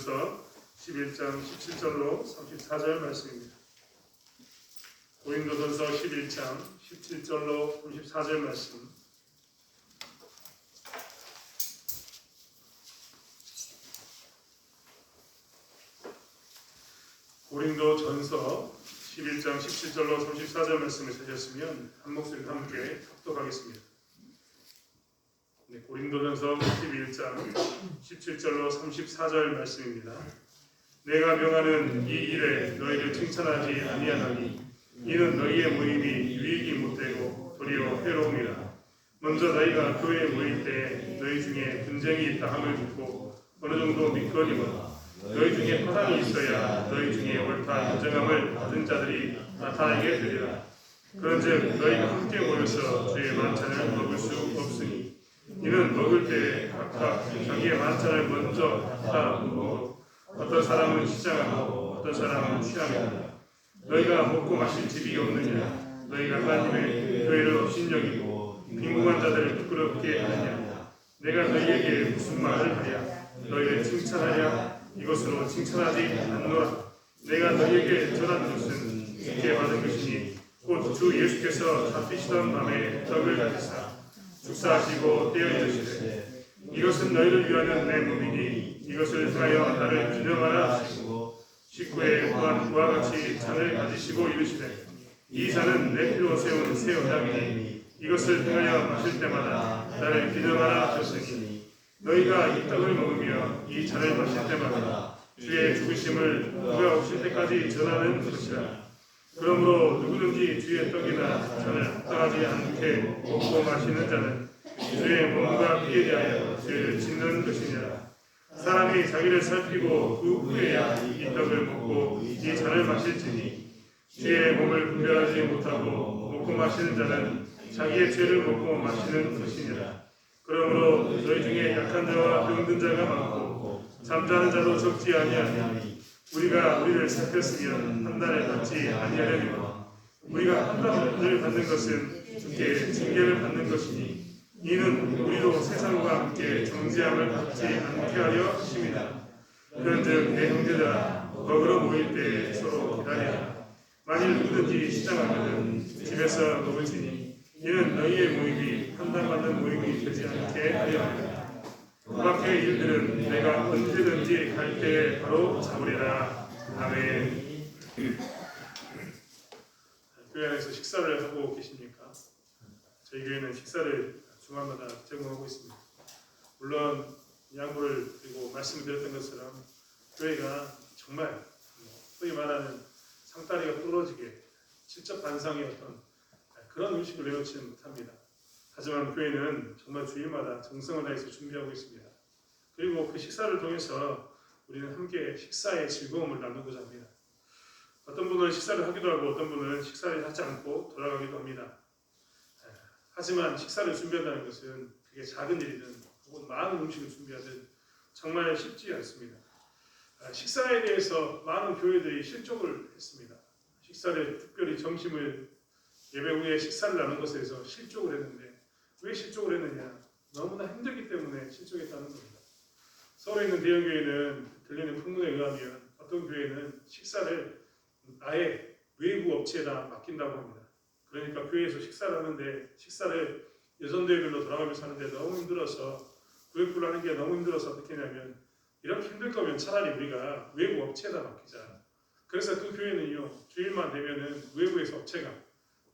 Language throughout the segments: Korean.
고린도전서 11장 17절로 34절 말씀입니다. 고린도전서 11장 17절로 34절 말씀. 고린도전서 11장 17절로 34절 말씀을 찾으셨으면 한 목소리 함께 합독하겠습니다. 고린도전서 11장 17절로 34절 말씀입니다. 내가 명하는 이 일에 너희를 칭찬하지 아니하나니 이는 너희의 모임이 유익이 못되고 도리어 해로움이라. 먼저 너희가 교회에 모일 때 너희 중에 분쟁이 있다 함을 듣고 어느 정도 믿거니와 너희 중에 파당이 있어야 너희 중에 옳다 인정함을 받은 자들이 나타나게 되리라. 그런즉 너희가 함께 모여서 주의 만찬을 먹을 수 없으니 이는 먹을 때 각각 자기의 만찬을 먼저 갖다 놓고 어떤 사람은 시장하고 어떤 사람은 취하느니라. 너희가 먹고 마실 집이 없느냐? 너희가 하나님의 교회를 업신여기고 빈궁한 자들을 부끄럽게 하느냐? 내가 너희에게 무슨 말을 하랴? 너희를 칭찬하랴? 이것으로 칭찬하지 않노라. 내가 너희에게 전한 것은 주께 받은 것이니 곧 주 예수께서 잡히시던 밤에 떡을 가지사 축사하시고 떼어 이르시되 이것은 너희를 위하여 내 몸이니 이것을 하여 나를 기념하라 하시고 식구에 또한 그와 같이 잔을 가지시고 이르시되 이 잔은 내 피로 세운 새 언약이니 이것을 행하여 마실 때마다 나를 기념하라 하셨으니 너희가 이 떡을 먹으며 이 잔을 마실 때마다 주의 죽으심을 그가 오실 때까지 전하는 것이라. 그러므로 누구든지 주의 떡이나 잔을 합당하지 않게 먹고 마시는 자는 주의 몸과 피에 대하여 죄를 짓는 것이니라. 사람이 자기를 살피고 그 후에야 이 떡을 먹고 이 잔을 마실지니 주의 몸을 분별하지 못하고 먹고 마시는 자는 자기의 죄를 먹고 마시는 것이니라. 그러므로 너희 중에 약한 자와 병든 자가 많고 잠자는 자도 적지 아니하니 우리가 우리를 살폈으면 판단을 받지 아니하려니와 우리가 판단을 받는 것은 주께 징계를 받는 것이니 이는 우리도 세상과 함께 정죄함을 받지 않게 하려 하심이다. 그런즉 내 형제들아 먹으러 모일 때 서로 기다리라. 만일 누구든지 시장하거든 집에서 먹을지니 이는 너희의 모임이 판단받는 모임이 되지 않게 하려 합니다. 그 밖의 일들은 내가 언제든지 갈 때에 바로 잡으리라. 아멘. 교회 안에서 식사를 하고 계십니까? 저희 교회는 식사를 주말마다 제공하고 있습니다. 물론 양보를 드리고 말씀을 드렸던 것처럼 교회가 정말 소위 말하는 상다리가 부러지게 질적 반상의 어떤 그런 음식을 내놓지는 못합니다. 하지만 교회는 정말 주일마다 정성을 다해서 준비하고 있습니다. 그리고 그 식사를 통해서 우리는 함께 식사의 즐거움을 나누고자 합니다. 어떤 분은 식사를 하기도 하고 어떤 분은 식사를 하지 않고 돌아가기도 합니다. 하지만 식사를 준비한다는 것은 그게 작은 일이든 혹은 많은 음식을 준비하든 정말 쉽지 않습니다. 식사에 대해서 많은 교회들이 실족을 했습니다. 식사를 특별히 점심을 예배 후에 식사를 나눈 것에 대해서 실족을 했는데 왜 실족을 했느냐? 너무나 힘들기 때문에 실족했다는 겁니다. 서울에 있는 대형교회는 들리는 풍문에 의하면 어떤 교회는 식사를 아예 외부 업체에다 맡긴다고 합니다. 그러니까 교회에서 식사를 하는데 식사를 여전대회별로 돌아가면서 하는데 너무 힘들어서 구역구를 하는 게 너무 힘들어서 어떻게 하냐면 이렇게 힘들 거면 차라리 우리가 외부 업체에다 맡기자. 그래서 그 교회는요 주일만 되면은 외부에서 업체가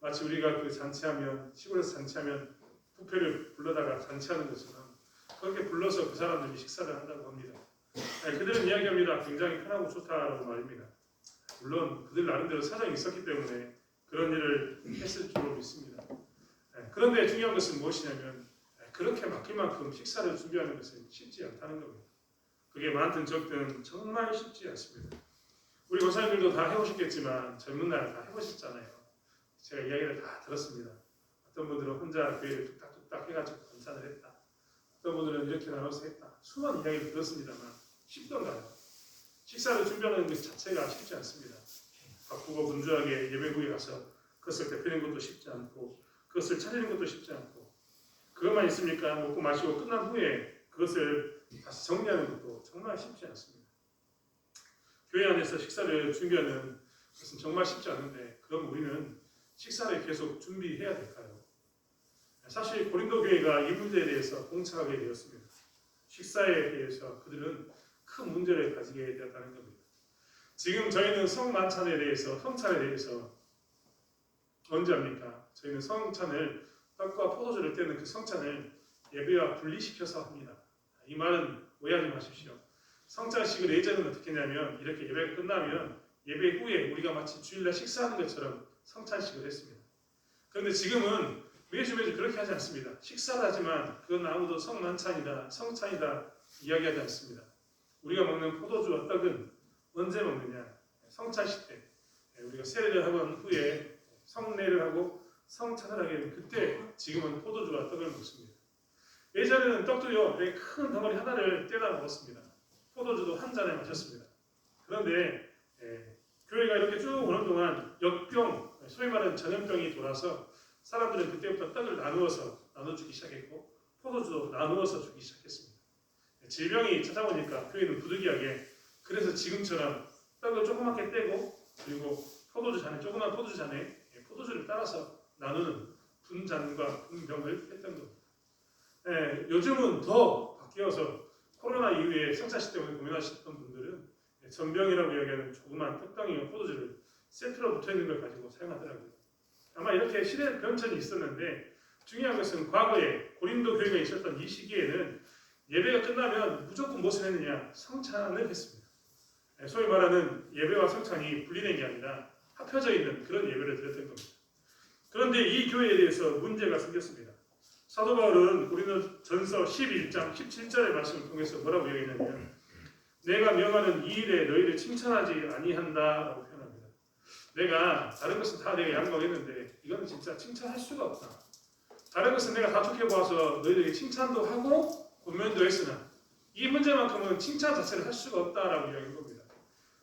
마치 우리가 그 잔치하면 시골에서 잔치하면 부페를 불러다가 잔치하는 것처럼 그렇게 불러서 그 사람들이 식사를 한다고 합니다. 그들은 이야기합니다. 굉장히 편하고 좋다라고 말입니다. 물론 그들 나름대로 사정이 있었기 때문에 그런 일을 했을 줄로 믿습니다. 그런데 중요한 것은 무엇이냐면 그렇게 맡길 만큼 식사를 준비하는 것은 쉽지 않다는 겁니다. 그게 많든 적든 정말 쉽지 않습니다. 우리 권사님들도 다 해보셨겠지만 젊은 날 다 해보셨잖아요. 제가 이야기를 다 들었습니다. 어떤 분들은 혼자 교회를 뚝딱뚝딱 해가지고 감산을 했다. 어떤 분들은 이렇게 나눠서 했다. 수많은 이야기를 들었습니다만 쉽던가요? 식사를 준비하는 것 자체가 쉽지 않습니다. 바쁘고 분주하게 예배 후에 가서 그것을 대표하는 것도 쉽지 않고 그것을 차리는 것도 쉽지 않고 그것만 있습니까? 먹고 마시고 끝난 후에 그것을 다시 정리하는 것도 정말 쉽지 않습니다. 교회 안에서 식사를 준비하는 것은 정말 쉽지 않은데 그럼 우리는 식사를 계속 준비해야 될까요? 사실 고린도 교회가 이 문제에 대해서 봉착하게 되었습니다. 식사에 대해서 그들은 큰 문제를 가지게 되었다는 겁니다. 지금 저희는 성만찬에 대해서, 성찬에 대해서 언제 합니까? 저희는 성찬을 떡과 포도주를 떼는 그 성찬을 예배와 분리시켜서 합니다. 이 말은 오해하지 마십시오. 성찬식을 예전에는 어떻게 했냐면 이렇게 예배가 끝나면 예배 후에 우리가 마치 주일날 식사하는 것처럼 성찬식을 했습니다. 그런데 지금은 매주 그렇게 하지 않습니다. 식사를 하지만 그건 아무도 성만찬이다, 성찬이다 이야기하지 않습니다. 우리가 먹는 포도주와 떡은 언제 먹느냐? 성찬식 때 우리가 세례를 하고 난 후에 성례를 하고 성찬을 하게 되면 그때 지금은 포도주와 떡을 먹습니다. 예전에는 떡도요 큰 덩어리 하나를 떼다 먹었습니다. 포도주도 한 잔에 마셨습니다. 그런데 교회가 이렇게 쭉 오는 동안 역병, 소위 말하는 전염병이 돌아서 사람들은 그때부터 떡을 나눠주기 시작했고 포도주도 나누어서 주기 시작했습니다. 질병이 찾아오니까 교회는 부득이하게 그래서 지금처럼 떡을 조그맣게 떼고 그리고 포도주 잔에 조그만 포도주 잔에 포도주를 따라서 나누는 분잔과 분병을 했던 겁니다. 요즘은 더 바뀌어서 코로나 이후에 성찬식 때문에 고민하셨던 분들은 전병이라고 이야기하는 조그만 떡덩이와 포도주를 세트로 붙어있는 걸 가지고 사용하더라고요. 아마 이렇게 시대 변천이 있었는데 중요한 것은 과거에 고린도 교회가 있었던 이 시기에는 예배가 끝나면 무조건 무엇을 했느냐? 성찬을 했습니다. 소위 말하는 예배와 성찬이 분리된 게 아니라 합혀져 있는 그런 예배를 드렸던 겁니다. 그런데 이 교회에 대해서 문제가 생겼습니다. 사도 바울은 고린도전서 11장 17절의 말씀을 통해서 뭐라고 얘기했냐면 내가 명하는 이 일에 너희를 칭찬하지 아니한다라고 표현합니다. 내가 다른 것은 다 내가 양보했는데 이건 진짜 칭찬할 수가 없다. 다른 것은 내가 다 좋게 보아서 너희들에게 칭찬도 하고 권면도 했으나 이 문제만큼은 칭찬 자체를 할 수가 없다라고 이야기한 겁니다.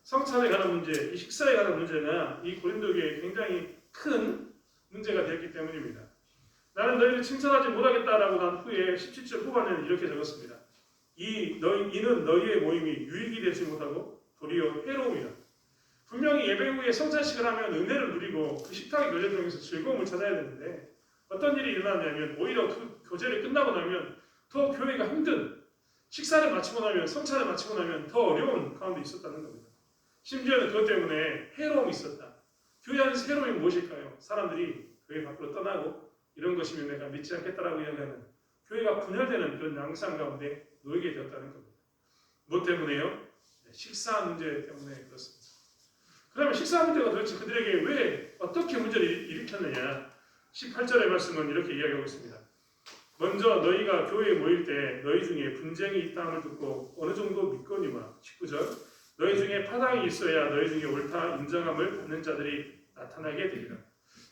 성찬에 관한 문제, 이 식사에 관한 문제가 이 고린도 교회에 굉장히 큰 문제가 되었기 때문입니다. 나는 너희를 칭찬하지 못하겠다라고 한 후에 17절 후반에는 이렇게 적었습니다. 이는 너희의 모임이 유익이 되지 못하고 도리어 해로움이다. 분명히 예배 후에 성찬식을 하면 은혜를 누리고 그 식탁의 교제를 통해서 즐거움을 찾아야 되는데 어떤 일이 일어나냐면 오히려 그 교제를 끝나고 나면 더 교회가 힘든 식사를 마치고 나면 성찬을 마치고 나면 더 어려운 가운데 있었다는 겁니다. 심지어는 그것 때문에 해로움이 있었다. 교회 안에서 해로움이 무엇일까요? 사람들이 교회 밖으로 떠나고 이런 것이면 내가 믿지 않겠다라고 이야기하는 교회가 분열되는 그런 양상 가운데 놓이게 되었다는 겁니다. 무엇 때문에요? 식사 문제 때문에 그렇습니다. 그러면 식사 문제가 도대체 그들에게 왜 어떻게 문제를 일으켰느냐? 18절의 말씀은 이렇게 이야기하고 있습니다. 먼저 너희가 교회에 모일 때 너희 중에 분쟁이 있다함을 듣고 어느 정도 믿거니와 19절 너희 중에 파당이 있어야 너희 중에 옳다 인정함을 받는 자들이 나타나게 되리라.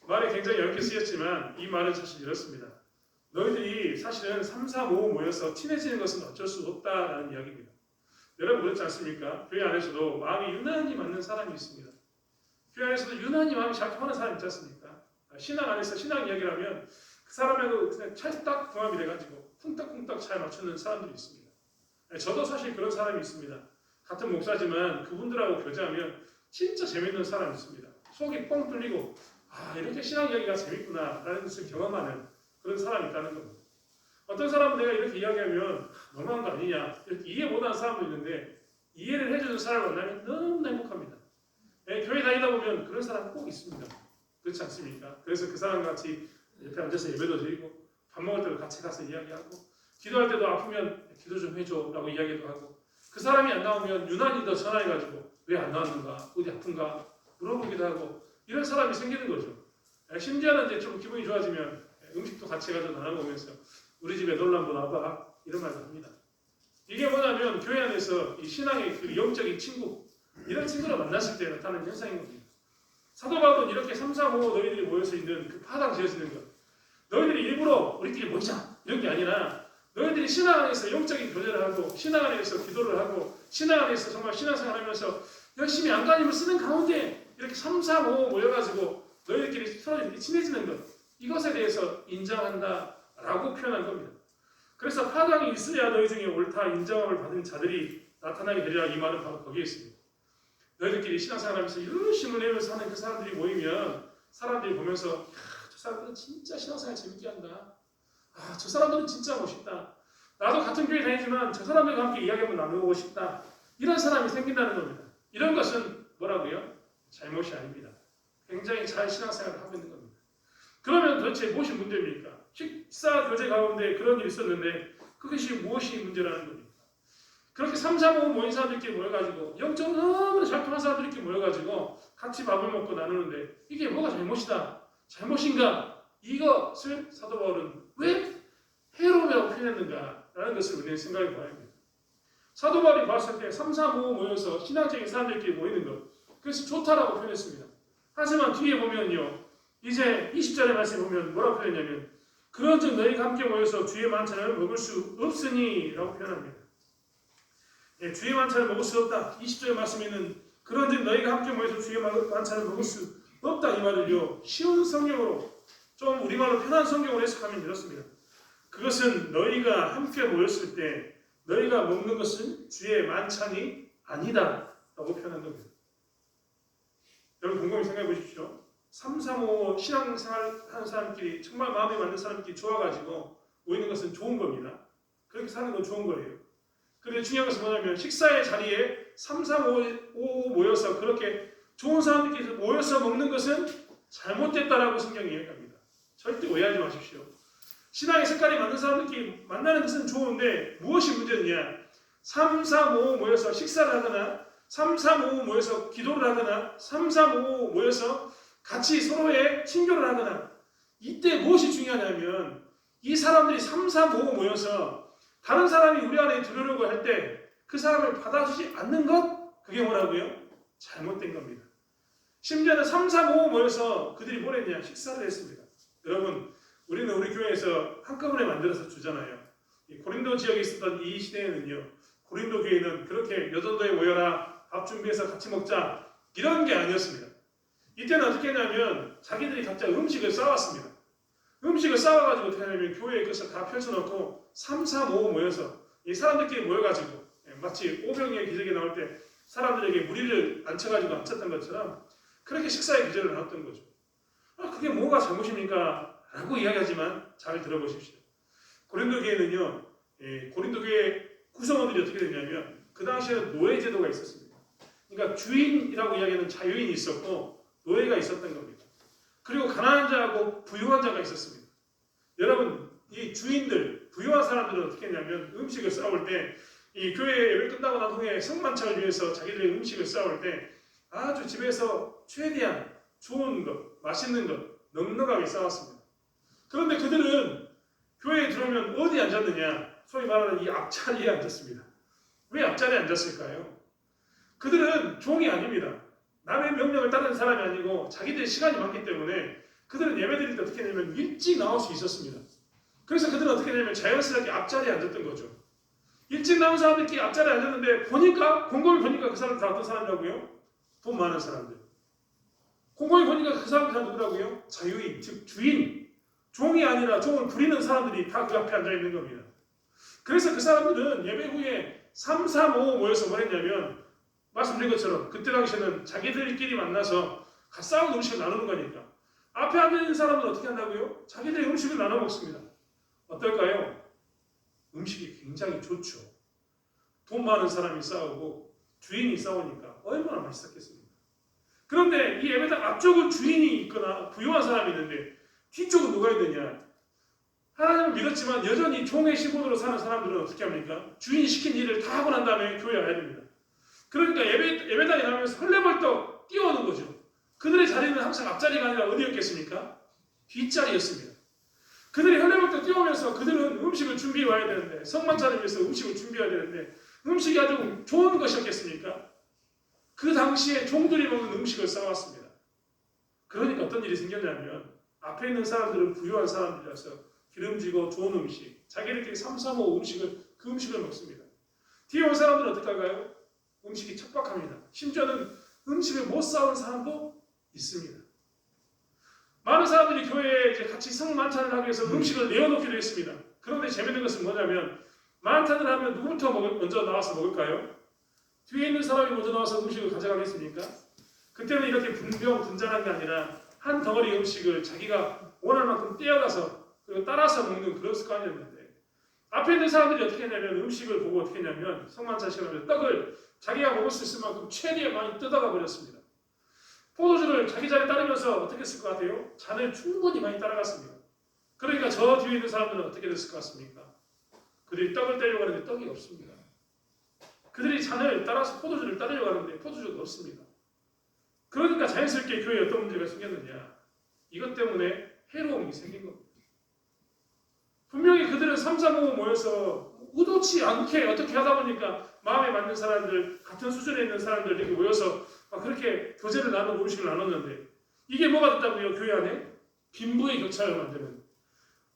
말이 굉장히 얇게 쓰였지만 이 말은 사실 이렇습니다. 너희들이 사실은 3, 4, 5 모여서 친해지는 것은 어쩔 수 없다라는 이야기입니다. 여러분 그렇지 않습니까? 교회 안에서도 마음이 유난히 맞는 사람이 있습니다. 교회 안에서도 유난히 마음이 잘 통하는 사람이 있지 않습니까? 신앙 안에서 신앙 이야기를 하면 그 사람하고 그냥 찰떡 궁합이 돼가지고 쿵떡쿵떡 잘 맞추는 사람들이 있습니다. 저도 사실 그런 사람이 있습니다. 같은 목사지만 그분들하고 교제하면 진짜 재밌는 사람이 있습니다. 속이 뻥 뚫리고 이렇게 신앙 이야기가 재밌구나 라는 것을 경험하는 그런 사람이 있다는 겁니다. 어떤 사람은 내가 이렇게 이야기하면 너무한 거 아니냐 이렇게 이해 못하는 사람도 있는데 이해를 해주는 사람을 만나면 너무 행복합니다. 교회 다니다 보면 그런 사람 꼭 있습니다. 그렇지 않습니까? 그래서 그 사람 같이 옆에 앉아서 예배도 드리고 밥 먹을 때도 같이 가서 이야기하고 기도할 때도 아프면 기도 좀 해줘 라고 이야기도 하고 그 사람이 안 나오면 유난히 더 전화해가지고 왜 안 나왔는가 어디 아픈가 물어보기도 하고 이런 사람이 생기는 거죠. 심지어는 이제 좀 기분이 좋아지면 음식도 같이 가서 나눠보면서 우리 집에 놀러 한번 와봐 이런 말도 합니다. 이게 뭐냐면 교회 안에서 이 신앙의 그 영적인 친구 이런 친구를 만났을 때 나타나는 현상인 겁니다. 사도 바울은 이렇게 3, 4, 5 너희들이 모여서 있는 그 파당 지어지는 것 너희들이 일부러 우리끼리 모이자 이런 게 아니라 너희들이 신앙 안에서 영적인 교제를 하고 신앙 안에서 기도를 하고 신앙 안에서 정말 신앙생활 하면서 열심히 안간힘을 쓰는 가운데 이렇게 3, 4, 5 모여가지고 너희들끼리 서로 이렇게 친해지는 것 이것에 대해서 인정한다라고 표현한 겁니다. 그래서 파당이 있어야 너희 중에 옳다 인정함을 받은 자들이 나타나게 되리라 이 말은 바로 거기에 있습니다. 너희들끼리 신앙생활하면서 열심을 내면서 하는 그 사람들이 모이면 사람들이 보면서 저 사람들은 진짜 신앙생활 재밌게 한다. 저 사람들은 진짜 멋있다. 나도 같은 교회 다니지만 저 사람들과 함께 이야기 한번 나누고 싶다. 이런 사람이 생긴다는 겁니다. 이런 것은 뭐라고요? 잘못이 아닙니다. 굉장히 잘 신앙생활을 하고 있는 겁니다. 그러면 도대체 무엇이 문제입니까? 식사 교제 가운데 그런 일이 있었는데 그것이 무엇이 문제라는 겁니까? 그렇게 3, 4, 5 모인 사람들끼리 모여가지고 영적으로 너무나 잘 통한 사람들끼리 모여가지고 같이 밥을 먹고 나누는데 이게 뭐가 잘못이다, 잘못인가? 이것을 사도 바울은 왜 해로움이라고 표현했는가라는 것을 우리는 생각해 봐야 합니다. 사도 바울이 봤을 때 3, 4, 5 모여서 신앙적인 사람들끼리 모이는 것, 그것이 좋다라고 표현했습니다. 하지만 뒤에 보면요, 이제 20절의 말씀에 보면 뭐라고 표현했냐면 그런즉 너희가 함께 모여서 주의 만찬을 먹을 수 없으니 라고 표현합니다. 주의 만찬을 먹을 수 없다. 20절의 말씀에는 그런즉 너희가 함께 모여서 주의 만찬을 먹을 수 없다 이 말을요, 쉬운 성경으로 좀 우리말로 편한 성경으로 해석하면 이렇습니다. 그것은 너희가 함께 모였을 때 너희가 먹는 것은 주의 만찬이 아니다 라고 표현한 겁니다. 여러분 곰곰이 생각해 보십시오. 3, 3, 5 신앙생활 하는 사람끼리 정말 마음에 맞는 사람끼리 좋아가지고 모이는 것은 좋은 겁니다. 그렇게 사는 건 좋은 거예요. 그런데 중요한 것은 뭐냐면 식사의 자리에 3, 3, 5 모여서 그렇게 좋은 사람들끼리 모여서 먹는 것은 잘못됐다라고 성경이 이야기합니다. 절대 오해하지 마십시오. 신앙의 색깔이 맞는 사람들끼리 만나는 것은 좋은데 무엇이 문제냐? 3, 3, 5 모여서 식사를 하거나 3, 3, 5 모여서 기도를 하거나 3, 3, 5 모여서 같이 서로의 친교를 하거나 이때 무엇이 중요하냐면 이 사람들이 3, 3, 5 모여서 다른 사람이 우리 안에 들어오려고 할 때 그 사람을 받아주지 않는 것, 그게 뭐라고요? 잘못된 겁니다. 심지어는 3, 3, 5 모여서 그들이 뭘 했냐? 식사를 했습니다. 여러분, 우리는 우리 교회에서 한꺼번에 만들어서 주잖아요. 이 고린도 지역에 있었던 이 시대에는요, 고린도 교회는 그렇게 여전도에 모여라, 밥 준비해서 같이 먹자, 이런 게 아니었습니다. 이때는 어떻게 했냐면 자기들이 각자 음식을 싸왔습니다. 음식을 싸와가지고 어떻게 하냐면 교회에 것을 다 펼쳐놓고 3, 4, 5 모여서 이 사람들끼리 모여가지고 마치 오병이의 기적이 나올 때 사람들에게 무리를 앉혀가지고 앉혔던 것처럼 그렇게 식사의 기적을 나눴던 거죠. 그게 뭐가 잘못입니까? 라고 이야기하지만 잘 들어보십시오. 고린도 교회는요, 고린도 교회 구성원들이 어떻게 됐냐면 그 당시에는 노예제도가 있었습니다. 그러니까 주인이라고 이야기하는 자유인이 있었고 노예가 있었던 겁니다. 그리고 가난한 자하고 부유한 자가 있었습니다. 여러분, 이 주인들, 부유한 사람들은 어떻게 했냐면 음식을 싸울 때 이 교회 예배 끝나고 난 후에 성만찬을 위해서 자기들의 음식을 싸울 때 아주 집에서 최대한 좋은 것, 맛있는 것 넉넉하게 싸웠습니다. 그런데 그들은 교회에 들어오면 어디 앉았느냐? 소위 말하는 이 앞자리에 앉았습니다. 왜 앞자리에 앉았을까요? 그들은 종이 아닙니다. 남의 명령을 따르는 사람이 아니고 자기들의 시간이 많기 때문에 그들은 예배드릴 때 어떻게 하냐면 일찍 나올 수 있었습니다. 그래서 그들은 어떻게 하냐면 자연스럽게 앞자리에 앉았던 거죠. 일찍 나온 사람들끼리 앞자리에 앉았는데 곰곰이 보니까 그 사람들 다 어떤 사람이라고요? 돈 많은 사람들. 곰곰이 보니까 그 사람들 다 누구라고요? 자유인, 즉 주인. 종이 아니라 종을 부리는 사람들이 다 그 앞에 앉아있는 겁니다. 그래서 그 사람들은 예배 후에 3, 4, 5 모여서 뭐 했냐면 말씀드린 것처럼 그때 당시에는 자기들끼리 만나서 갓 싸운 음식을 나누는 거니까 앞에 앉아있는 사람들은 어떻게 한다고요? 자기들의 음식을 나눠 먹습니다. 어떨까요? 음식이 굉장히 좋죠. 돈 많은 사람이 싸우고 주인이 싸우니까 얼마나 맛있었겠습니까? 그런데 이 예배당 앞쪽은 주인이 있거나 부유한 사람이 있는데 뒤쪽은 누가 있느냐? 하나님을 믿었지만 여전히 종의 시몬으로 사는 사람들은 어떻게 합니까? 주인이 시킨 일을 다 하고 난 다음에 교회에 와야 됩니다. 그러니까 예배당에 나오면서 헐레벌떡 뛰어오는 거죠. 그들의 자리는 항상 앞자리가 아니라 어디였겠습니까? 뒷자리였습니다. 그들이 헐레벌떡 뛰어오면서 그들은 음식을 준비해 와야 되는데 성만찬을 위해서 음식을 준비해야 되는데 음식이 아주 좋은 것이었겠습니까? 그 당시에 종들이 먹는 음식을 싸왔습니다. 그러니까 어떤 일이 생겼냐면 앞에 있는 사람들은 부유한 사람들이라서 기름지고 좋은 음식, 자기들끼리 3, 4, 5 그 음식을 먹습니다. 뒤에 온 사람들은 어떻게 할까요? 음식이 척박합니다. 심지어는 음식을 못 싸온 사람도 있습니다. 많은 사람들이 교회에 이제 같이 성만찬을 하기 위해서 음식을 내어놓기로 했습니다. 그런데 재밌는 것은 뭐냐면 만찬을 하면 누구부터 먼저 나와서 먹을까요? 뒤에 있는 사람이 먼저 나와서 음식을 가져가겠습니까? 그때는 이렇게 분장한 게 아니라 한 덩어리 음식을 자기가 원하는 만큼 떼어가서 그리고 따라서 먹는 그런 습관이었는데, 앞에 있는 사람들이 어떻게 했냐면 음식을 보고 어떻게 했냐면 성만찬 시간에 떡을 자기가 먹을 수 있을 만큼 최대한 많이 뜯어가 버렸습니다. 포도주를 자기 잔에 따르면서 어떻게 했을 것 같아요? 잔을 충분히 많이 따라갔습니다. 그러니까 저 뒤에 있는 사람들은 어떻게 됐을 것 같습니까? 그들이 떡을 떼려고 하는데 떡이 없습니다. 그들이 잔을 따라서 포도주를 따르려고 하는데 포도주가 없습니다. 그러니까 자연스럽게 교회에 어떤 문제가 생겼느냐, 이것 때문에 해로움이 생긴 겁니다. 분명히 그들은 삼삼오오 모여서 의도치 않게 어떻게 하다 보니까 마음에 맞는 사람들, 같은 수준에 있는 사람들 이렇게 모여서 그렇게 교제를 나누고 음식을 나눴는데, 이게 뭐가 됐다고요? 교회 안에 빈부의 격차를 만드는.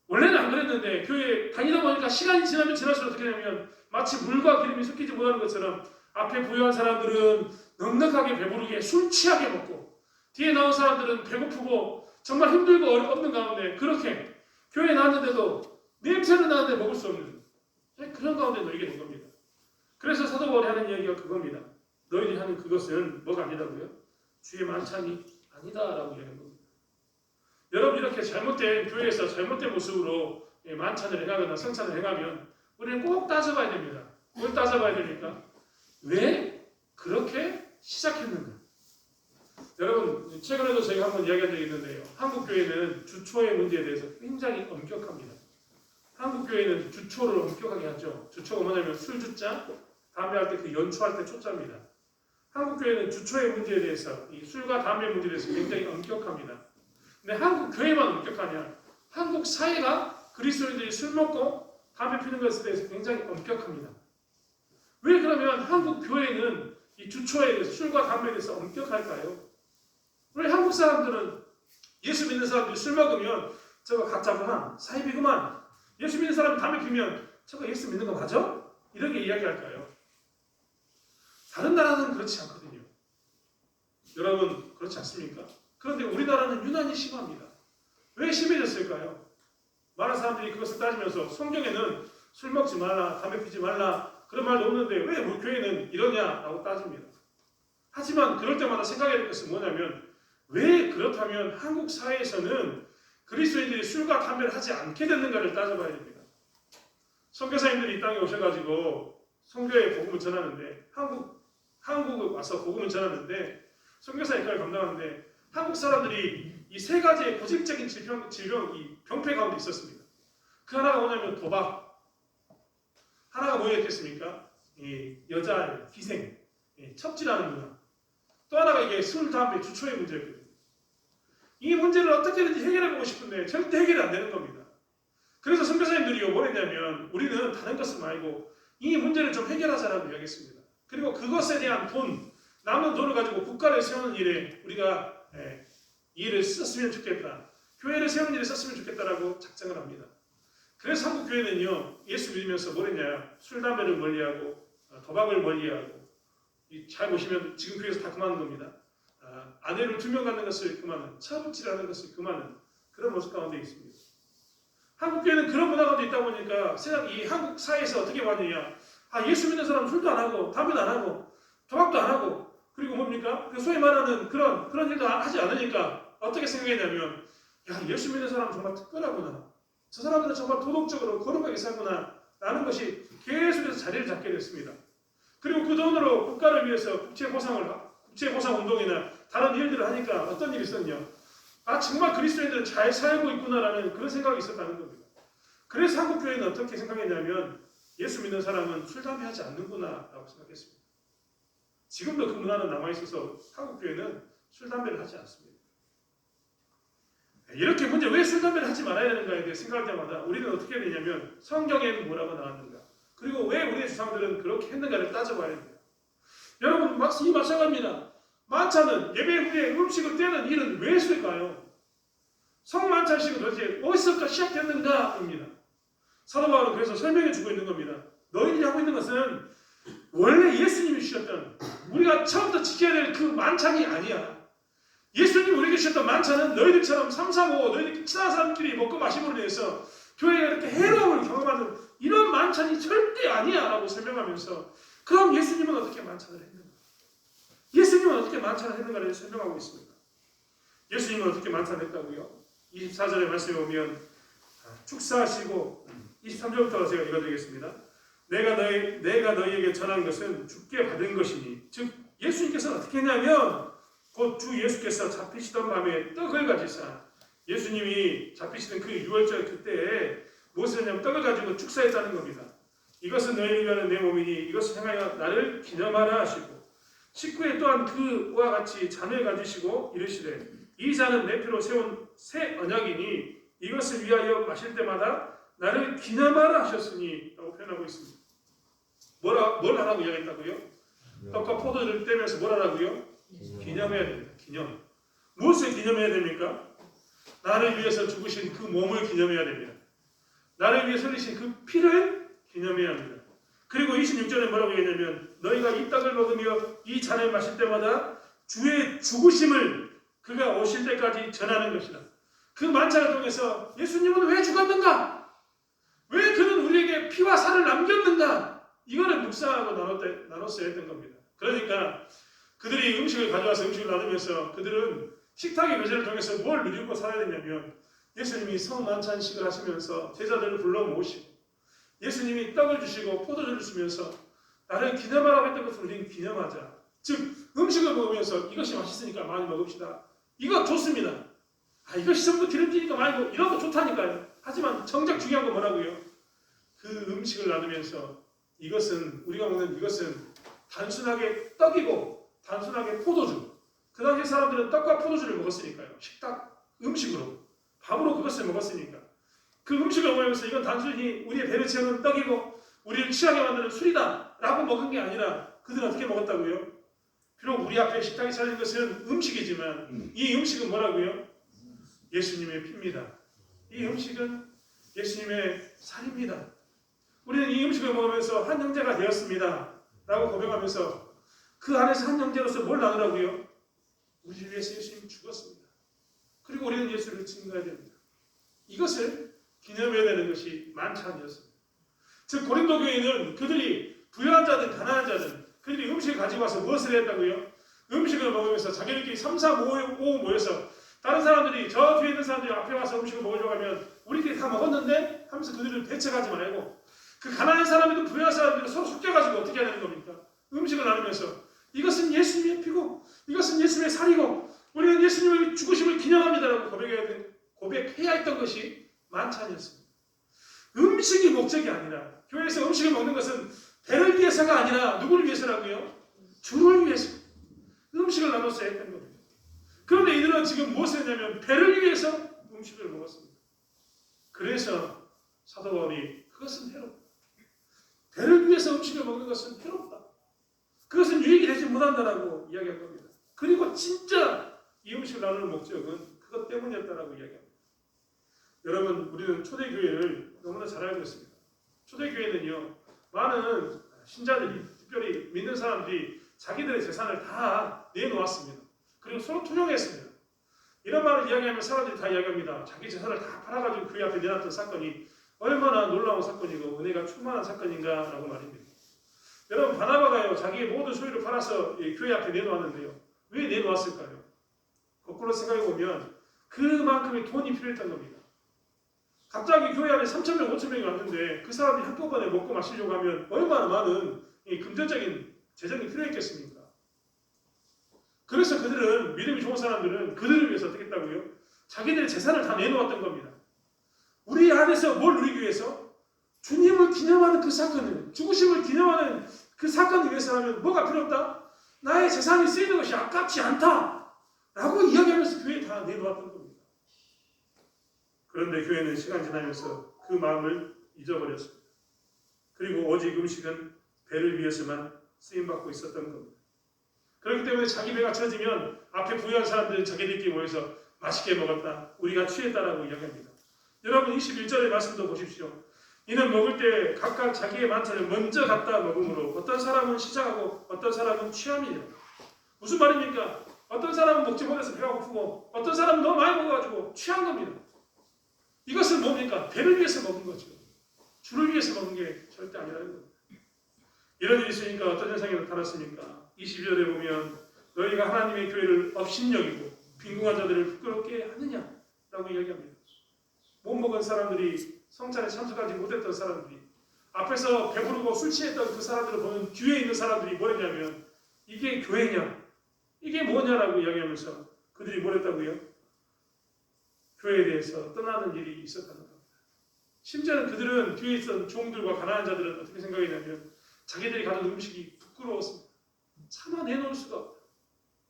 원래는 안 그랬는데 교회에 다니다 보니까 시간이 지나면 지날수록 어떻게 되냐면 마치 물과 기름이 섞이지 못하는 것처럼 앞에 부유한 사람들은 넉넉하게 배부르게 술 취하게 먹고, 뒤에 나온 사람들은 배고프고 정말 힘들고 없는 가운데 그렇게 교회에 나왔는데도 냄새는 나는데 먹을 수 없는 그런 가운데 놓이게 된 겁니다. 그래서 사도 바울이 하는 이야기가 그겁니다. 너희들이 하는 그것은 뭐가 아니라고요? 주의 만찬이 아니다라고 이야기하는 겁니다. 여러분, 이렇게 잘못된 교회에서 잘못된 모습으로 만찬을 행하거나 성찬을 행하면 우리는 꼭 따져봐야 됩니다. 뭘 따져봐야 됩니까? 왜 그렇게 시작했는가? 여러분, 최근에도 제가 한번 이야기한 적이 있는데요. 한국 교회는 주초의 문제에 대해서 굉장히 엄격합니다. 한국 교회는 주초를 엄격하게 하죠. 주초가 뭐냐면 술 주자, 담배 할 때 그 연초할 때 초자입니다. 한국 교회는 주초의 문제에 대해서, 이 술과 담배 문제에 대해서 굉장히 엄격합니다. 근데 한국 교회만 엄격하냐? 한국 사회가 그리스도인들이 술 먹고 담배 피는 것에 대해서 굉장히 엄격합니다. 왜 그러면 한국 교회는 이 주초에 대해서 술과 담배에 대해서 엄격할까요? 왜 한국 사람들은 예수 믿는 사람들이 술 먹으면 저거 가짜구만, 사이비구만, 예수 믿는 사람이 담배 피면 저거 예수 믿는 거 맞아? 이렇게 이야기할까요? 다른 나라는 그렇지 않거든요. 여러분, 그렇지 않습니까? 그런데 우리나라는 유난히 심합니다. 왜 심해졌을까요? 많은 사람들이 그것을 따지면서 성경에는 술 먹지 말라, 담배 피지 말라 그런 말도 없는데 왜 우리 교회는 이러냐라고 따집니다. 하지만 그럴 때마다 생각해야 될 것은 뭐냐면, 왜 그렇다면 한국 사회에서는 그리스도인들이 술과 담배를 하지 않게 됐는가를 따져봐야 됩니다. 선교사님들이 이 땅에 오셔가지고 선교의 복음을 전하는데, 한국에 와서 복음을 전하는데 선교사 역할을 감당하는데, 한국 사람들이 이 세 가지의 고질적인 이 병폐 가운데 있었습니다. 그 하나가 뭐냐면 도박, 하나가 뭐였겠습니까? 이 여자의 기생, 첩질하는 문화, 또 하나가 이게 술, 담배, 주초의 문제였거든요. 이 문제를 어떻게든지 해결해보고 싶은데 절대 해결이 안 되는 겁니다. 그래서 선교사님들이 뭘 했냐면, 우리는 다른 것을 말고 이 문제를 좀 해결하자라고 이야기했습니다. 그리고 그것에 대한 남은 돈을 가지고 국가를 세우는 일에 우리가 일을 썼으면 좋겠다, 교회를 세우는 일에 썼으면 좋겠다라고 작정을 합니다. 그래서 한국 교회는요, 예수 믿으면서 뭘 했냐, 술, 담배를 멀리하고 도박을 멀리하고, 잘 보시면 지금 교회에서 다 그만한 겁니다. 아내를 2명 갖는 것을 그만은, 차복질하는 것을 그만은 그런 모습 가운데 있습니다. 한국 교회는 그런 문화 가운데 있다 보니까 이 한국 사회에서 어떻게 봤느냐, 예수 믿는 사람은 술도 안 하고 담배도 안 하고 도박도 안 하고, 그리고 뭡니까? 소위 말하는 그런 일도 하지 않으니까 어떻게 생각했냐면, 예수 믿는 사람은 정말 특별하구나, 저 사람들은 정말 도덕적으로 거룩하게 살구나 라는 것이 계속해서 자리를 잡게 됐습니다. 그리고 그 돈으로 국가를 위해서 국제보상 운동이나 다른 일들을 하니까 어떤 일이 있었냐, 정말 그리스도인들은 잘 살고 있구나라는 그런 생각이 있었다는 겁니다. 그래서 한국 교회는 어떻게 생각했냐면, 예수 믿는 사람은 술, 담배 하지 않는구나 라고 생각했습니다. 지금도 그 문화는 남아있어서 한국 교회는 술, 담배를 하지 않습니다. 이렇게 문제, 왜 술, 담배를 하지 말아야 되는가에 대해 생각할 때마다 우리는 어떻게 되냐면, 성경에는 뭐라고 나왔는가, 그리고 왜 우리의 조상들은 그렇게 했는가를 따져봐야 됩니다. 여러분, 이 마찬가지입니다. 만찬은 예배 후에 음식을 떼는 일은 왜 했을까요? 성만찬식은 도대체 어디서부터 시작됐는가입니다. 사도 바울은 그래서 설명해 주고 있는 겁니다. 너희들이 하고 있는 것은 원래 예수님이 주셨던, 우리가 처음부터 지켜야 될 그 만찬이 아니야. 예수님이 우리에게 주셨던 만찬은 너희들처럼 3, 4, 5 너희들 친한 사람끼리 먹고 마심으로 인해서 교회가 이렇게 해로움을 경험하는 이런 만찬이 절대 아니야 라고 설명하면서, 그럼 예수님은 어떻게 만찬을 했는가? 예수님은 어떻게 만찬을 했는가를 설명하고 있습니다. 예수님은 어떻게 만찬했다고요? 24절의 말씀에 보면 축사하시고 23절부터 제가 읽어드리겠습니다. 내가 너희에게 전한 것은 주께 받은 것이니, 즉 예수님께서는 어떻게 했냐면 곧 주 예수께서 잡히시던 밤에 떡을 가지사, 예수님이 잡히시던 그 6월절 그때에 무엇을 했냐면 떡을 가지고 축사했다는 겁니다. 이것은 너희를 위하는 내 몸이니 이것을 행하여 나를 기념하라 하시고, 19에 또한 그와 같이 잔을 가지시고 이르시되 이 잔은 내 피로 세운 새 언약이니 이것을 위하여 마실 때마다 나를 기념하라 하셨으니 라고 표현하고 있습니다. 뭘 하라고 이야기했다고요? 떡과 포도를 떼면서 뭘 하라고요? 기념해야 됩니다. 기념. 무엇을 기념해야 됩니까? 나를 위해서 죽으신 그 몸을 기념해야 됩니다. 나를 위해 흘리신 그 피를 기념해야 합니다. 그리고 26절에 뭐라고 얘기하냐면 너희가 이 떡을 먹으며 이 잔을 마실 때마다 주의 죽으심을 그가 오실 때까지 전하는 것이다. 그 만찬을 통해서 예수님은 왜 죽었는가? 왜 그는 우리에게 피와 살을 남겼는가? 이거를 묵상하고 나눴어야 했던 겁니다. 그러니까 그들이 음식을 가져와서 음식을 나누면서 그들은 식탁의 교제를 통해서 뭘 누리고 살아야 되냐면 예수님이 성만찬식을 하시면서 제자들을 불러 모으시고 예수님이 떡을 주시고 포도주를 주시면서 나를 기념하라고 했던 것을 우리는 기념하자. 즉 음식을 먹으면서 이것이 맛있으니까 많이 먹읍시다. 이거 좋습니다. 이것이 전부 기름지니까 많이 먹고 이런 거 좋다니까요. 하지만 정작 중요한 건 뭐라고요? 그 음식을 나누면서 이것은 우리가 먹는 이것은 단순하게 떡이고 단순하게 포도주. 그 당시 사람들은 떡과 포도주를 먹었으니까요. 식탁 음식으로 밥으로 그것을 먹었으니까 그 음식을 먹으면서 이건 단순히 우리의 배를 채우는 떡이고 우리를 취하게 만드는 술이다 라고 먹은 게 아니라 그들은 어떻게 먹었다고요? 비록 우리 앞에 식탁이 차린 것은 음식이지만 이 음식은 뭐라고요? 예수님의 피입니다. 이 음식은 예수님의 살입니다. 우리는 이 음식을 먹으면서 한 형제가 되었습니다 라고 고백하면서 그 안에서 한 형제로서 뭘 나누라고요? 우리를 위해서 예수님이 죽었습니다. 그리고 우리는 예수를 증거해야 됩니다. 이것을 기념해야 되는 것이 만찬이었습니다. 즉 고린도 교회는 그들이 부유한 자든 가난한 자든 그들이 음식을 가지고 와서 무엇을 했다고요? 음식을 먹으면서 자기들끼리 3, 4, 5 모여서 다른 사람들이 저 뒤에 있는 사람들이 앞에 와서 음식을 먹으려고 하면 우리끼리 다 먹었는데 하면서 그들을 배척하지 말고 그 가난한 사람이든 부유한 사람들은 서로 섞여가지고 어떻게 해야 되는 겁니까? 음식을 나누면서 이것은 예수님의 피고 이것은 예수님의 살이고 우리는 예수님의 죽으심을 기념합니다라고 고백해야 했던 것이 만찬이었습니다. 음식이 목적이 아니라 교회에서 음식을 먹는 것은 배를 위해서가 아니라 누구를 위해서라고요? 주를 위해서 음식을 나눴어야 했던 겁니다. 그런데 이들은 지금 무엇을 했냐면 배를 위해서 음식을 먹었습니다. 그래서 사도 바울이 그것은 해롭다. 배를 위해서 음식을 먹는 것은 해롭다. 그것은 유익이 되지 못한다라고 이야기한 겁니다. 그리고 진짜 이 음식을 나누는 목적은 그것 때문이었다라고 이야기합니다. 여러분, 우리는 초대교회를 너무나 잘 알고 있습니다. 초대교회는요, 많은 신자들이, 특별히 믿는 사람들이 자기들의 재산을 다 내놓았습니다. 그리고 서로 투명했습니다. 이런 말을 이야기하면 사람들이 다 이야기합니다. 자기 재산을 다 팔아가지고 교회 앞에 내놨던 사건이 얼마나 놀라운 사건이고 은혜가 충만한 사건인가라고 말입니다. 여러분, 바나바가요, 자기의 모든 소유를 팔아서 교회 앞에 내놓았는데요. 왜 내놓았을까요? 거꾸로 생각해보면 그만큼의 돈이 필요했던 겁니다. 갑자기 교회 안에 3,000명, 5,000명이 왔는데 그 사람들이 한꺼번에 먹고 마시려고 하면 얼마나 많은 금전적인 재정이 필요했겠습니까? 그래서 그들은, 믿음이 좋은 사람들은 그들을 위해서 어떻게 했다고요? 자기들의 재산을 다 내놓았던 겁니다. 우리 안에서 뭘 누리기 위해서? 주님을 기념하는 그 사건을, 죽으심을 기념하는 그 사건을 위해서라면 뭐가 필요 없다? 나의 재산이 쓰이는 것이 아깝지 않다 라고 이야기하면서 교회에 다 내놓았던 겁니다. 그런데 교회는 시간 지나면서 그 마음을 잊어버렸습니다. 그리고 오직 음식은 배를 위해서만 쓰임받고 있었던 겁니다. 그렇기 때문에 자기 배가 채워지면 앞에 부유한 사람들은 자기들끼리 모여서 맛있게 먹었다, 우리가 취했다라고 이야기합니다. 여러분 21절의 말씀도 보십시오. 이는 먹을 때 각각 자기의 만찬을 먼저 갖다 먹으므로 어떤 사람은 시작하고 어떤 사람은 취함이니라. 무슨 말입니까? 어떤 사람은 먹지 못해서 배가 고프고 어떤 사람은 너무 많이 먹어가지고 취한 겁니다. 이것은 뭡니까? 배를 위해서 먹은 거죠. 주를 위해서 먹은 게 절대 아니라는 겁니다. 이런 일이 있으니까 어떤 현상이 나타났습니까? 22절에 보면 너희가 하나님의 교회를 업신여기고 빈궁한 자들을 부끄럽게 하느냐라고 이야기합니다. 못 먹은 사람들이 성찬에 참석하지 못했던 사람들이 앞에서 배부르고 술 취했던 그 사람들을 보는 뒤에 있는 사람들이 뭐랬냐면 이게 교회냐? 이게 뭐냐라고 이야기하면서 그들이 뭐랬다고요? 교회에 대해서 떠나는 일이 있었다는 겁니다. 심지어는 그들은 뒤에 있던 종들과 가난한 자들은 어떻게 생각했냐면 자기들이 가진 음식이 부끄러웠습니다. 차마 내놓을 수가 없다.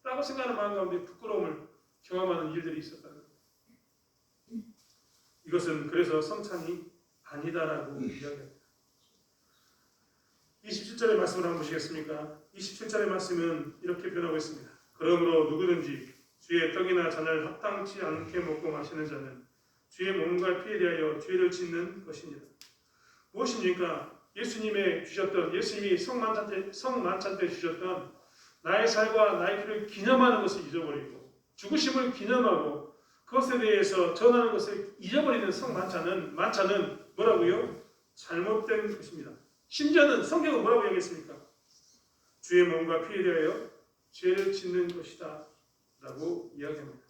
라고 생각하는 마음 가운데 부끄러움을 경험하는 일들이 있었다는 겁니다. 이것은 그래서 성찬이 아니다라고 이야기합니다. 27절의 말씀을 한번 보시겠습니까? 27절의 말씀은 이렇게 변하고 있습니다. 그러므로 누구든지 주의 떡이나 잔을 합당치 않게 먹고 마시는 자는 주의 몸과 피에 대하여 죄를 짓는 것이니라. 무엇입니까? 예수님이 성만찬 때 주셨던 나의 살과 나의 피를 기념하는 것을 잊어버리고 죽으심을 기념하고 그것에 대해서 전하는 것을 잊어버리는 만찬은 뭐라고요? 잘못된 것입니다. 심지어는 성경은 뭐라고 이야기했습니까? 주의 몸과 피에 대하여 죄를 짓는 것이다 라고 이야기합니다.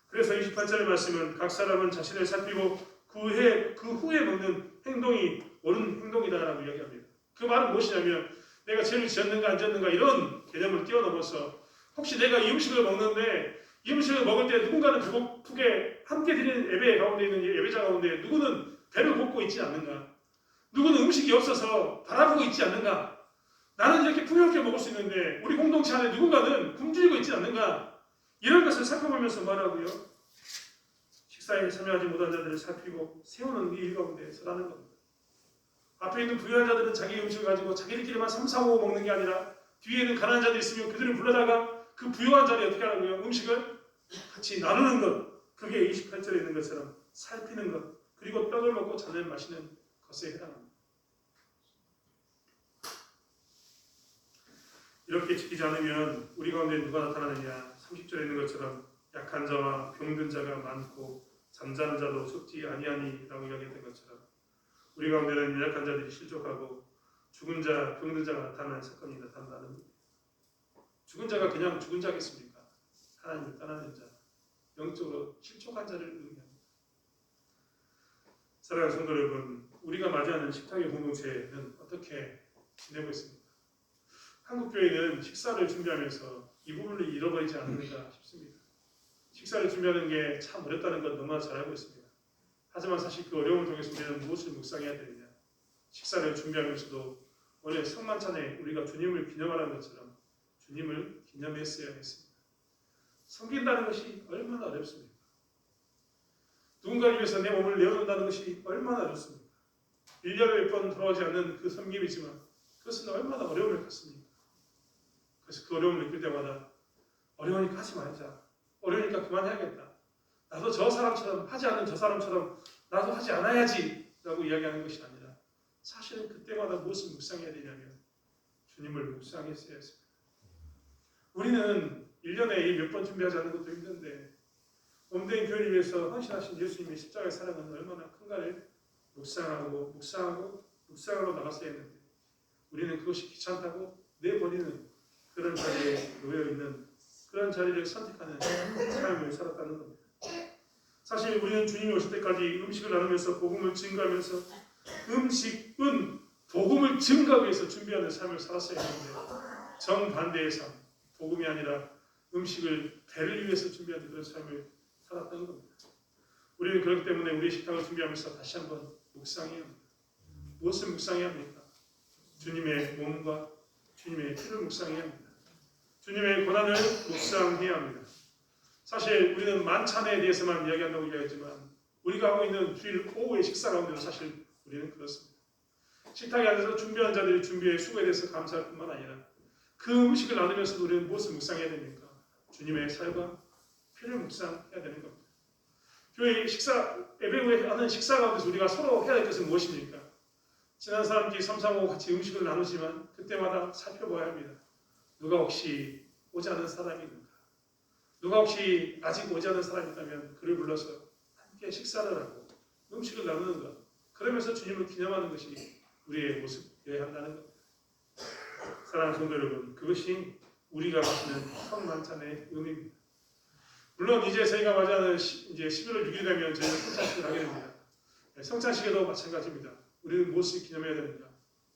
그래서 28절의 말씀은 각 사람은 자신을 살피고 그 후에 먹는 행동이 옳은 행동이다라고 이야기합니다. 그 말은 무엇이냐면 내가 죄를 지었는가 안 지었는가 이런 개념을 뛰어넘어서 혹시 내가 이 음식을 먹는데 이 음식을 먹을 때 누군가는 배고프게 함께 드리는 예배 가운데 있는 예배자 가운데 누구는 배를 고프고 있지 않는가, 누구는 음식이 없어서 바라보고 있지 않는가, 나는 이렇게 풍요롭게 먹을 수 있는데 우리 공동체 안에 누군가는 굶주리고 있지 않는가, 이런 것을 살펴보면서 말하고요. 식사에 참여하지 못한 자들을 살피고 세우는 이 일 가운데 서라는 겁니다. 앞에 있는 부유한 자들은 자기 음식을 가지고 자기들끼리만 삼삼오오 먹는 게 아니라 뒤에 있는 가난한 자들이 있으면 그들을 불러다가 그 부유한 자리에 어떻게 하라고요? 음식을 같이 나누는 것, 그게 28절에 있는 것처럼 살피는 것, 그리고 떡을 먹고 잔을 마시는 것에 해당합니다. 이렇게 지키지 않으면 우리 가운데 누가 나타나느냐? 30절에 있는 것처럼 약한 자와 병든 자가 많고 잠자는 자도 적지 아니하니라고 이야기했던 것처럼 우리 가운데는 연약한 자들이 실족하고 죽은 자, 병든 자가 나타나는 사건이 나타난다는 겁니다. 죽은 자가 그냥 죽은 자겠습니까? 하나님을 떠나는 자, 영적으로 실족한 자를 의미합니다. 사랑하는 성도 여러분, 우리가 맞이하는 식탁의 공동체는 어떻게 지내고 있습니까? 한국교회는 식사를 준비하면서 이 부분을 잃어버리지 않는가 싶습니다. 식사를 준비하는 게 참 어렵다는 건 너무나 잘 알고 있습니다. 하지만 사실 그 어려움을 통해서 우리는 무엇을 묵상해야 되느냐? 식사를 준비하면서도 오늘 성만찬에 우리가 주님을 기념하라는 것처럼 주님을 기념했어야 했습니다. 섬긴다는 것이 얼마나 어렵습니까? 누군가를 위해서 내 몸을 내어놓는다는 것이 얼마나 어렵습니까? 1년에 몇 번 돌아오지 않는 그 섬김이지만 그것은 얼마나 어려움을 갖습니까? 그래서 그 어려움을 느낄 때마다 어려우니까 하지 말자. 어려우니까 그만해야겠다. 나도 저 사람처럼 하지 않는 저 사람처럼 나도 하지 않아야지 라고 이야기하는 것이 아니라 사실은 그때마다 무엇을 묵상해야 되냐면 주님을 묵상했어야 했습니다. 우리는 1년에 몇 번 준비하지 않는 것도 힘든데 몸된 교회를 위해서 헌신하신 예수님의 십자가의 사랑은 얼마나 큰가를 묵상하고 나갔어야 했는데 우리는 그것이 귀찮다고 내버리는 그런 자리에 놓여있는 그런 자리를 선택하는 삶을 살았다는 겁니다. 사실 우리는 주님이 오실 때까지 음식을 나누면서 복음을 증거하면서 음식은 복음을 증거하기 위해서 준비하는 삶을 살았어야 했는데 정반대의 삶, 복음이 아니라 음식을 배를 위해서 준비하는 그런 삶을 살았다는 겁니다. 우리는 그렇기 때문에 우리의 식탁을 준비하면서 다시 한번 묵상해야 합니다. 무엇을 묵상해야 합니까? 주님의 몸과 주님의 피를 묵상해야 합니다. 주님의 고난을 묵상해야 합니다. 사실 우리는 만찬에 대해서만 이야기한다고 이야기하지만 우리가 하고 있는 주일 오후의 식사 가운데도 사실 우리는 그렇습니다. 식탁에 앉아서 준비한 자들의 준비의 수고에 대해서 감사할 뿐만 아니라 그 음식을 나누면서도 우리는 무엇을 묵상해야 됩니까? 주님의 살과 피를 묵상해야 되는 겁니다. 교회 예배 후에 하는 식사 가운데서 우리가 서로 해야 될 것은 무엇입니까? 지난 사람들이 삼삼오오 같이 음식을 나누지만 그때마다 살펴봐야 합니다. 누가 혹시 오지 않은 사람이 있는가? 누가 혹시 아직 오지 않은 사람이 있다면 그를 불러서 함께 식사를 하고 음식을 나누는 것, 그러면서 주님을 기념하는 것이 우리의 모습이어야 한다는 겁니다. 사랑하는 성도 여러분, 그것이 우리가 받는 성만찬의 의미입니다. 물론 이제 저희가 맞이하는 이제 11월 6일 되면 저희가 성찬식을 하게 됩니다. 성찬식에도 마찬가지입니다. 우리는 무엇을 기념해야 됩니까?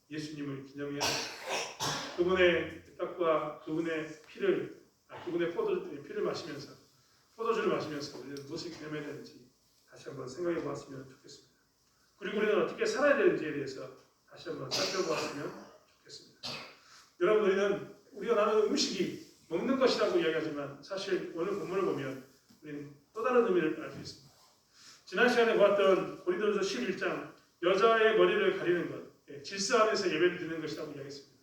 예수님을 기념해야 됩니다. 그분의 뼈과 그분의 피를, 그분의 피를 마시면서, 포도주를 마시면서 우리는 무엇을 기념해야 되는지 다시 한번 생각해 보았으면 좋겠습니다. 그리고 우리는 어떻게 살아야 되는지에 대해서 다시 한번 살펴보았으면 좋겠습니다. 여러분, 우리가 나누는 음식이 먹는 것이라고 이야기하지만 사실 오늘 본문을 보면 우리는 또 다른 의미를 알 수 있습니다. 지난 시간에 보았던 고린도전서 11장 여자의 머리를 가리는 것, 질서 안에서 예배를 드리는 것이라고 이야기했습니다.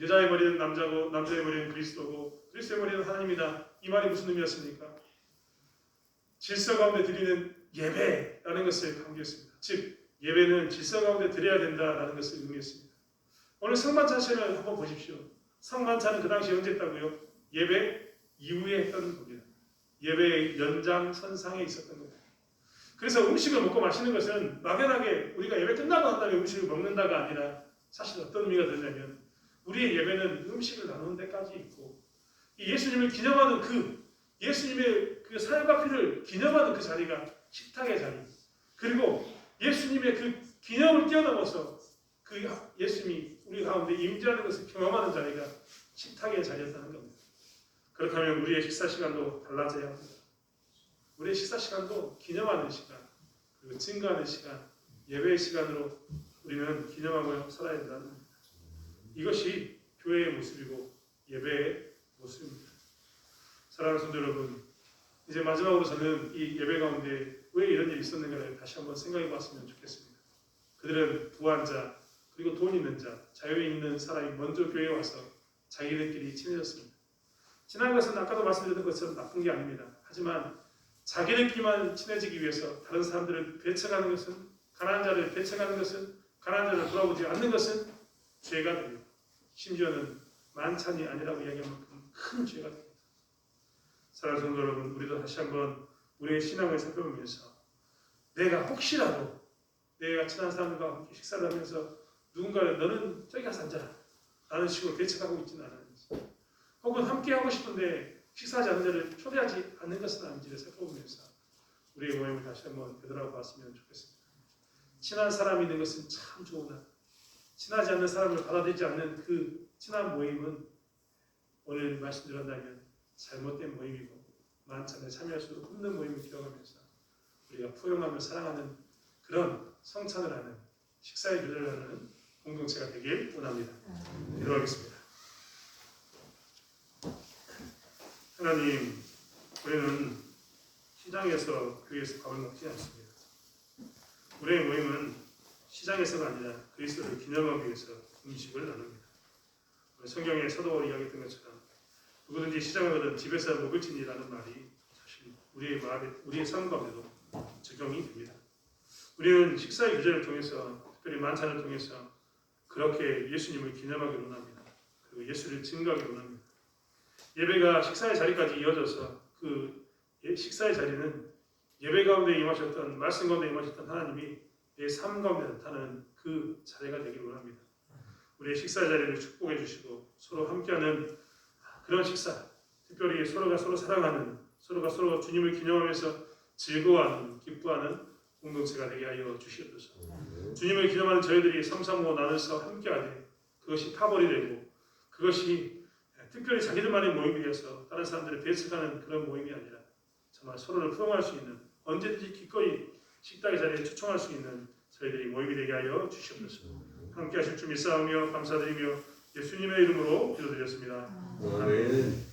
여자의 머리는 남자고 남자의 머리는 그리스도고 그리스도의 머리는 하나님이다. 이 말이 무슨 의미였습니까? 질서 가운데 드리는 예배라는 것을 강조했습니다. 즉 예배는 질서 가운데 드려야 된다라는 것을 의미했습니다. 오늘 성만찬식을 한번 보십시오. 성만찬은 그 당시 언제 했다고요? 예배 이후에 했던 겁니다. 예배의 연장선상에 있었던 겁니다. 그래서 음식을 먹고 마시는 것은 막연하게 우리가 예배 끝나고 난 다음에 음식을 먹는다가 아니라 사실 어떤 의미가 되냐면 우리의 예배는 음식을 나누는 데까지 있고 이 예수님을 기념하는 예수님의 그 살과 피를 기념하는 그 자리가 식탁의 자리, 그리고 예수님의 그 기념을 뛰어넘어서 그 예수님이 우리 가운데 임재하는 것을 경험하는 자리가 식탁의 자리였다는 겁니다. 그렇다면 우리의 식사 시간도 달라져야 합니다. 우리의 식사 시간도 기념하는 시간, 그리고 증거하는 시간, 예배의 시간으로 우리는 기념하고 살아야 된다는 겁니다. 이것이 교회의 모습이고 예배의 모습입니다. 사랑하는 성도 여러분, 이제 마지막으로 저는 이 예배 가운데 왜 이런 일이 있었는가를 다시 한번 생각해 봤으면 좋겠습니다. 그들은 부한 자, 그리고 돈 있는 자, 자유에 있는 사람이 먼저 교회에 와서 자기들끼리 친해졌습니다. 친한 것은 아까도 말씀드렸던 것처럼 나쁜 게 아닙니다. 하지만 자기들끼리만 친해지기 위해서 다른 사람들을 배척하는 것은, 가난한 자를 배척하는 것은, 가난한 자를 돌아보지 않는 것은 죄가 됩니다. 심지어는 만찬이 아니라고 이야기할 만큼 큰 죄가 됩니다. 사랑하는 성도 여러분, 우리도 다시 한번 우리의 신앙을 살펴보면서 내가 혹시라도 내가 친한 사람과 함께 식사를 하면서 누군가를 너는 저기 가서 앉아라 라는 식으로 배척하고 있지는 않았는지, 혹은 함께 하고 싶은데 식사하지 않는 자를 초대하지 않는 것은 아닌지를 살펴보면서 우리의 모임을 다시 한번 되돌아봤으면 좋겠습니다. 친한 사람이 있는 것은 참 좋으나 친하지 않는 사람을 받아들이지 않는 그 친한 모임은 오늘 말씀드렸다면 잘못된 모임이고 만찬에 참여할 수 없는 모임을 기억하면서 우리가 포용하며 사랑하는 그런 성찬을 하는, 식사의 교제를 하는 공동체가 되길 원합니다. 기도하겠습니다. 하나님, 우리는 시장에서 교회에서 밥을 먹지 않습니다. 우리의 모임은 시장에서가 아니라 그리스도를 기념하기 위해서 음식을 나눕니다. 성경에 사도 이야기했던 것처럼 누구든지 시장에 가든 집에서 먹을지니라는 말이 사실 우리의 삶 가운데도 적용이 됩니다. 우리는 식사의 규제를 통해서, 특별히 만찬을 통해서 그렇게 예수님을 기념하기를 원합니다. 그리고 예수를 증거하기를 원합니다. 예배가 식사의 자리까지 이어져서 그 식사의 자리는 예배 가운데 임하셨던, 말씀 가운데 임하셨던 하나님이 내 삶 가운데 나타나는 그 자리가 되기를 원합니다. 우리의 식사의 자리를 축복해 주시고 서로 함께하는 그런 식사, 특별히 서로가 서로 사랑하는, 서로가 서로 주님을 기념하면서 즐거워하는, 기뻐하는 공동체가 되게 하여 주시옵소서. 주님을 기념하는 저희들이 삼삼오오 나눠서 함께하되 그것이 파벌이 되고 그것이 특별히 자기들만의 모임이 되어서 다른 사람들을 배척하는 그런 모임이 아니라 정말 서로를 포용할 수 있는, 언제든지 기꺼이 식탁의 자리에 초청할 수 있는 저희들이 모임이 되게 하여 주시옵소서. 함께 하실 줄 믿사오며 감사드리며 예수님의 이름으로 기도드렸습니다. 아멘.